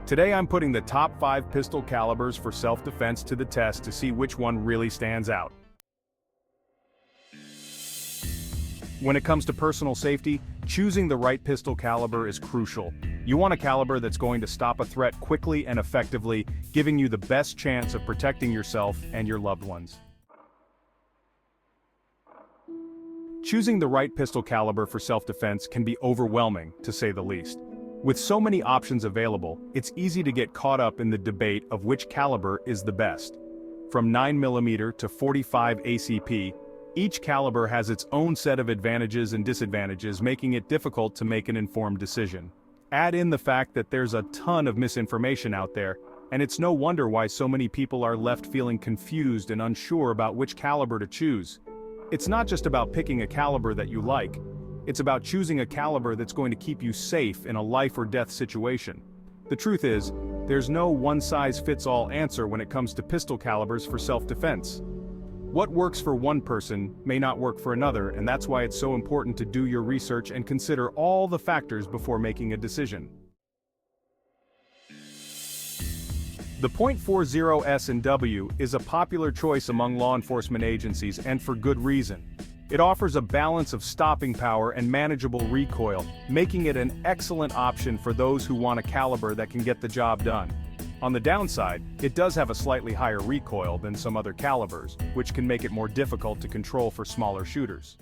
Today I'm putting the top 5 pistol calibers for self-defense to the test to see which one really stands out. When it comes to personal safety, choosing the right pistol caliber is crucial. You want a caliber that's going to stop a threat quickly and effectively, giving you the best chance of protecting yourself and your loved ones. Choosing the right pistol caliber for self-defense can be overwhelming, to say the least. With so many options available, it's easy to get caught up in the debate of which caliber is the best. From 9mm to 45 ACP, each caliber has its own set of advantages and disadvantages, making it difficult to make an informed decision. Add in the fact that there's a ton of misinformation out there, and it's no wonder why so many people are left feeling confused and unsure about which caliber to choose. It's not just about picking a caliber that you like. It's about choosing a caliber that's going to keep you safe in a life or death situation. The truth is, there's no one-size-fits-all answer when it comes to pistol calibers for self-defense. What works for one person may not work for another, and that's why it's so important to do your research and consider all the factors before making a decision. The .40 S&W is a popular choice among law enforcement agencies, and for good reason. It offers a balance of stopping power and manageable recoil, making it an excellent option for those who want a caliber that can get the job done. On the downside, it does have a slightly higher recoil than some other calibers, which can make it more difficult to control for smaller shooters.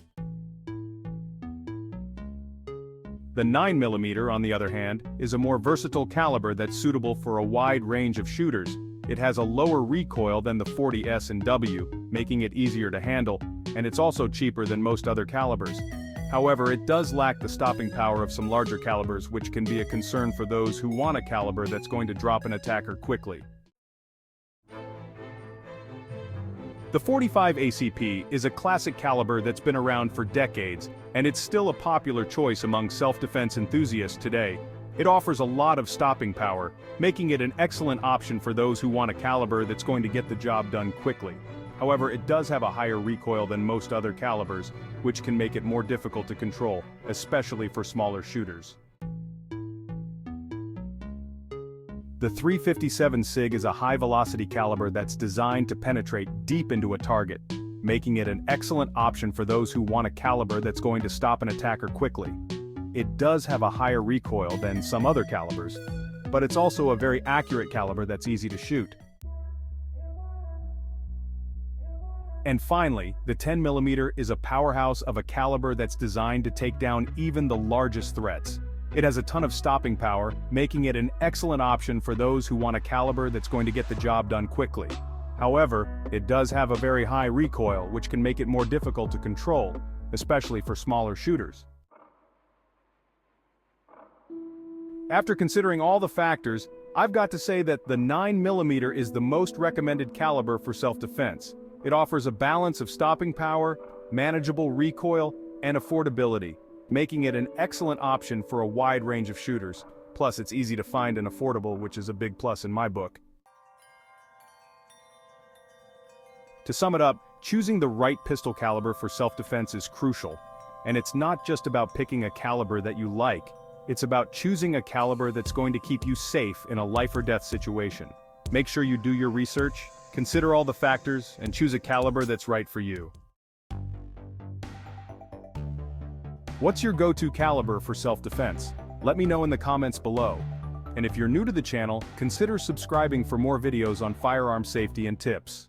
The 9mm, on the other hand, is a more versatile caliber that's suitable for a wide range of shooters. It has a lower recoil than the .40 S&W, making it easier to handle, and it's also cheaper than most other calibers. However, it does lack the stopping power of some larger calibers, which can be a concern for those who want a caliber that's going to drop an attacker quickly. The .45 ACP is a classic caliber that's been around for decades, and it's still a popular choice among self-defense enthusiasts today. It offers a lot of stopping power, making it an excellent option for those who want a caliber that's going to get the job done quickly. However, it does have a higher recoil than most other calibers, which can make it more difficult to control, especially for smaller shooters. The .357 SIG is a high-velocity caliber that's designed to penetrate deep into a target, making it an excellent option for those who want a caliber that's going to stop an attacker quickly. It does have a higher recoil than some other calibers, but it's also a very accurate caliber that's easy to shoot. And finally, the 10mm is a powerhouse of a caliber that's designed to take down even the largest threats. It has a ton of stopping power, making it an excellent option for those who want a caliber that's going to get the job done quickly. However, it does have a very high recoil, which can make it more difficult to control, especially for smaller shooters. After considering all the factors, I've got to say that the 9mm is the most recommended caliber for self-defense. It offers a balance of stopping power, manageable recoil, and affordability, making it an excellent option for a wide range of shooters. Plus, it's easy to find and affordable, which is a big plus in my book. To sum it up, choosing the right pistol caliber for self-defense is crucial. And it's not just about picking a caliber that you like. It's about choosing a caliber that's going to keep you safe in a life or death situation. Make sure you do your research, consider all the factors, and choose a caliber that's right for you. What's your go-to caliber for self-defense? Let me know in the comments below. And if you're new to the channel, consider subscribing for more videos on firearm safety and tips.